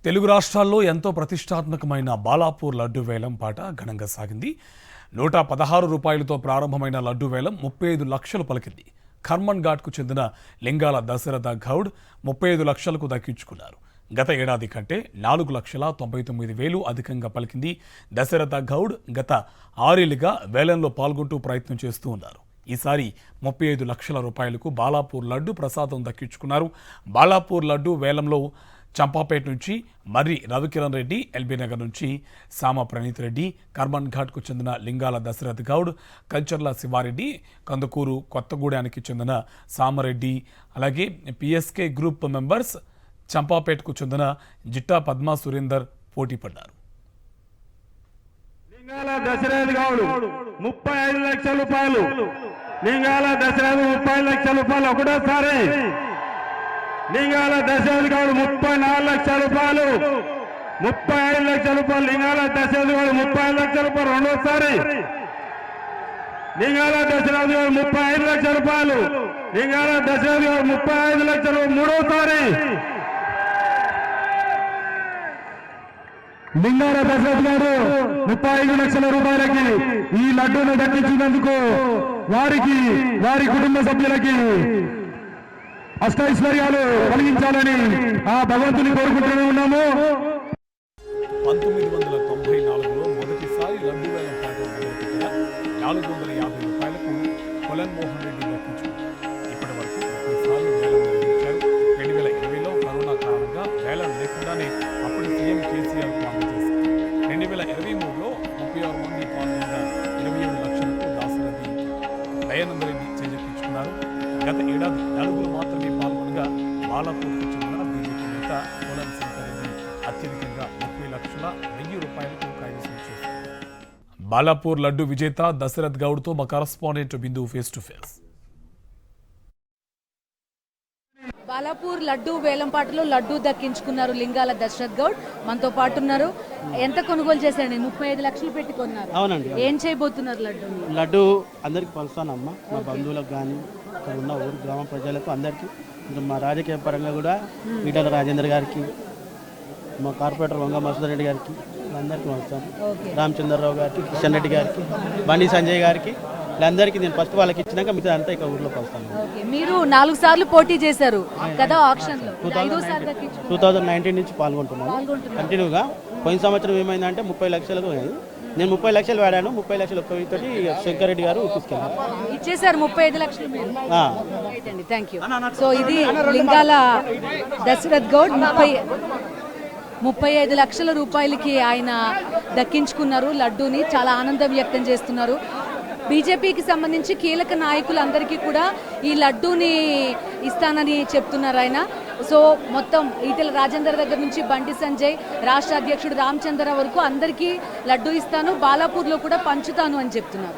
తెలుగు రాష్ట్రాల్లో ఎంతో ప్రతిష్టాత్మకమైన బాలాపూర్ లడ్డు వేలం పాట ఘనంగా సాగింది. 116 రూపాయలతో ప్రారంభమైన లడ్డు వేలం 35 లక్షలు పలికింది. ఖర్మన్ ఘాట్కు చెందిన లింగాల దశరథ గౌడ్ 35 లక్షలకు దక్కించుకున్నారు. గత ఏడాది కంటే 4,99,000 అధికంగా పలికింది. దశరథ గౌడ్ గత 6 ఏళ్లుగా వేలంలో పాల్గొంటూ ప్రయత్నం చేస్తూ ఉన్నారు. ఈసారి 35 లక్షల రూపాయలకు బాలాపూర్ లడ్డు ప్రసాదం దక్కించుకున్నారు. బాలాపూర్ లడ్డు వేలంలో చంపాపేట నుంచి మర్రి రవికిరణ్ రెడ్డి, ఎల్బీ నగర్ నుంచి సామ ప్రణీత్ రెడ్డి, కర్మన్ ఘాట్కు చెందిన లింగాల దశరథ్ గౌడ్, కంచర్ల శివారెడ్డి, కందుకూరు కొత్తగూడానికి చెందిన సామరెడ్డి, అలాగే పిఎస్కే గ్రూప్ మెంబర్స్ చంపాపేటకు చెందిన జిట్టా పద్మా సురేందర్ పోటీ పడ్డారు. లింగాల దశరథ్ గౌడ్ 35 లక్షల రూపాయలు. లింగాల దశరథ్ 30 లక్షల రూపాయలు ఒకటోసారి. లింగాల దశరథ్ గౌడ్ 34 లక్షల రూపాయలు. 35 లక్షల రూపాయలు. లింగాల దశరథ్ గౌడ్ 35 లక్షల రూపాయలు రెండోసారి. లింగాల దశరథ్ గౌడ్ 35 లక్షల రూపాయలు. లింగాల దశరథ్ గౌడ్ 35 లక్షలు మూడోసారి. లింగాల దశరథ్ గారు 35 లక్షల రూపాయలకి ఈ లడ్డూను దక్కించినందుకు వారికి, వారి కుటుంబ సభ్యులకి అష్టైశ్వర్యాలు కలిగించాలని ఆ భగవంతుని కోరుకుంటూనే ఉన్నాము. 1994లో మొదటిసారి లడ్డు వేలం పాట మొదలుపెట్టిన 450 రూపాయలకు కొలన్ మోహన్ రెడ్డి దక్కించుకున్నారు. ఇప్పటి వరకు 30 సార్లు వేలం నిర్వహించారు. 2020లో కరోనా కారణంగా వేలం లేకుండానే అప్పటి సీఎం కేసీఆర్ అందజేశారు. 2023లో 36 మంది పాల్గొనగా 27 లక్షలకు దాసరథి దయానందరెడ్డి చేజెక్కించుకున్నారు. గత ఏడాది 4 మాత్రమే పాల్గొనగా బాలాపూర్కు చెందిన బీజేపీ నేత కొలన్ శంకర్ రెడ్డి అత్యధికంగా 30,100,000 రూపాయలకు కైవసం చేశారు. బాలాపూర్ లడ్డు విజేత దశరథ్ గౌడ్తో మా correspondent Bindu face to face. Balapur laddu వేలంపాటలో లడ్డు దక్కించుకున్నారు లింగాల దశరథ్ గౌడ్. మనతో పాటు ఉన్నారు. ఎంత కొనుగోలు చేశారండి? 35 లక్షలు పెట్టి కొన్నారు. అవునండి. ఏం చేయబోతున్నారు లడ్డు? లడ్డు అందరికి పంచుతానమ్మా, మా బంధువులకు కానీ ఇక్కడ ఉన్న ఊరు గ్రామ ప్రజలకు అందరికీ. ఇంకా మా రాజకీయ పరంగా కూడా ఈటల రాజేందర్ గారికి, మా కార్పొరేటర్ వంగ మసూదర్ రెడ్డి గారికి అందరికీ పంచుతాను. రామచంద్రరావు గారికి, కిషన్ రెడ్డి గారికి, బండి సంజయ్ గారికి, వీళ్ళందరికీ నేను ఫస్ట్ వాళ్ళకి ఇచ్చినాక మిగతా అంతా ఇక ఊర్లో పంచుతాను. మీరు 4 సార్లు పోటీ చేశారు కదా ఆక్షన్ లో. 2019 నుంచి పాల్గొంటున్నాను కంటిన్యూగా. పోయిన సంవత్సరం ఏమైందంటే 30 లక్షలకు నేను 30 లక్షలు వాడాను. 30 లక్షలు తోటి శంకర్ రెడ్డి గారు తీసుకెళ్ళారు, ఇచ్చేసారు 35 లక్షలు మీరు. Thank you. సో ఇది లింగాల దశరథ్ గౌడ్ 35 లక్షల రూపాయలకి ఆయన దక్కించుకున్నారు లడ్డూని. చాలా ఆనందం వ్యక్తం చేస్తున్నారు. బీజేపీకి సంబంధించి కీలక నాయకులందరికీ కూడా ఈ లడ్డూని ఇస్తానని చెప్తున్నారు ఆయన. సో మొత్తం ఈటెల రాజేందర్ దగ్గర నుంచి బండి సంజయ్, రాష్ట్ర అధ్యక్షుడు రామచంద్ర వరకు అందరికీ లడ్డూ ఇస్తాను, బాలాపూర్లో కూడా పంచుతాను అని చెప్తున్నారు.